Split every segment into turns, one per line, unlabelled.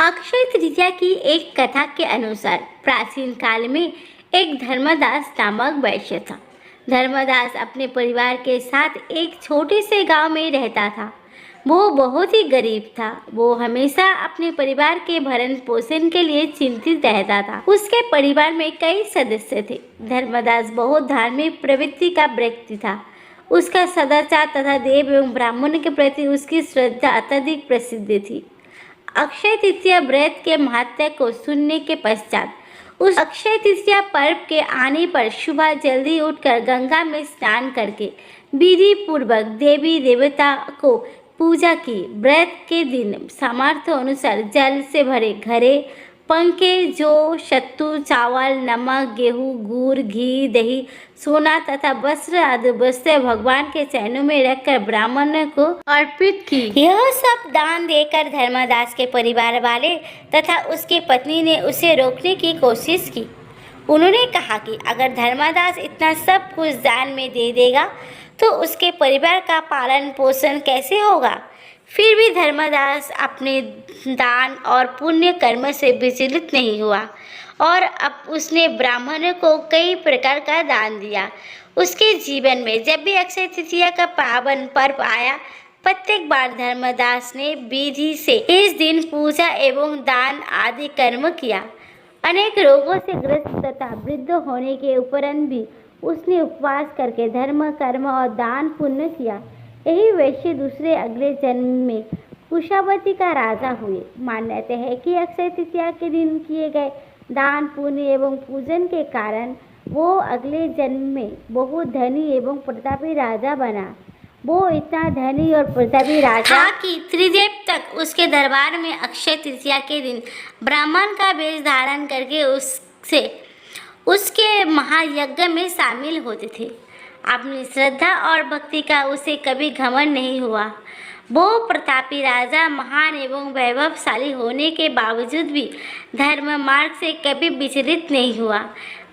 अक्षय तृतीया की एक कथा के अनुसार प्राचीन काल में एक धर्मदास नामक वैश्य था। धर्मदास अपने परिवार के साथ एक छोटे से गांव में रहता था। वो बहुत ही गरीब था। वो हमेशा अपने परिवार के भरण पोषण के लिए चिंतित रहता था। उसके परिवार में कई सदस्य थे। धर्मदास बहुत धार्मिक प्रवृत्ति का व्यक्ति था। उसका सदाचार तथा देव एवं ब्राह्मण के प्रति उसकी श्रद्धा अत्यधिक प्रसिद्ध थी। अक्षय तृतीया व्रत के महत्व को सुनने के पश्चात उस अक्षय तृतीया पर्व के आने पर सुबह जल्दी उठकर गंगा में स्नान करके विधि पूर्वक देवी देवता को पूजा की। व्रत के दिन सामर्थ्य अनुसार जल से भरे घड़े, पंखे, जौ, सत्तू, चावल, नमक, गेहूँ, गुड़, घी, दही, सोना तथा वस्त्र आदि वस्तुएं भगवान के चरणों में रखकर ब्राह्मण को अर्पित की। यह सब दान देकर धर्मदास के परिवार वाले तथा उसकी पत्नी ने उसे रोकने की कोशिश की। उन्होंने कहा कि अगर धर्मदास इतना सब कुछ दान में दे देगा तो उसके परिवार का पालन पोषण कैसे होगा। फिर भी धर्मदास अपने दान और पुण्य कर्म से विचलित नहीं हुआ और अब उसने ब्राह्मणों को कई प्रकार का दान दिया। उसके जीवन में जब भी अक्षय तृतीया का पावन पर्व आया, प्रत्येक बार धर्मदास ने विधि से इस दिन पूजा एवं दान आदि कर्म किया। अनेक रोगों से ग्रस्त तथा वृद्ध होने के उपरांत भी उसने उपवास करके धर्म, कर्म और दान पुण्य किया। यही वैश्य दूसरे अगले जन्म में कुशावती का राजा हुए। मान्यता है कि अक्षय तृतीया के दिन किए गए दान, पुण्य एवं पूजन के कारण वो अगले जन्म में बहुत धनी एवं प्रतापी राजा बना। वो इतना धनी और प्रतापी राजा कि त्रिदेव तक उसके दरबार में अक्षय तृतीया के दिन ब्राह्मण का वेश धारण करके उसके महायज्ञ में शामिल होते थे। अपनी श्रद्धा और भक्ति का उसे कभी घमंड नहीं हुआ। वो प्रतापी राजा महान एवं वैभवशाली होने के बावजूद भी धर्म मार्ग से कभी विचलित नहीं हुआ।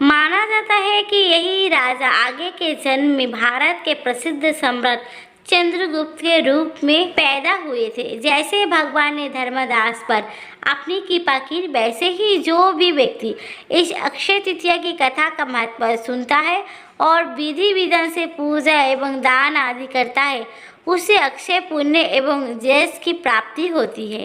माना जाता है कि यही राजा आगे के जन्म में भारत के प्रसिद्ध सम्राट चंद्रगुप्त के रूप में पैदा हुए थे। जैसे भगवान ने धर्मदास पर अपनी कृपा की, वैसे ही जो भी व्यक्ति इस अक्षय तृतीया की कथा का महत्व सुनता है और विधि विधान से पूजा एवं दान आदि करता है, उसे अक्षय पुण्य एवं यश की प्राप्ति होती है।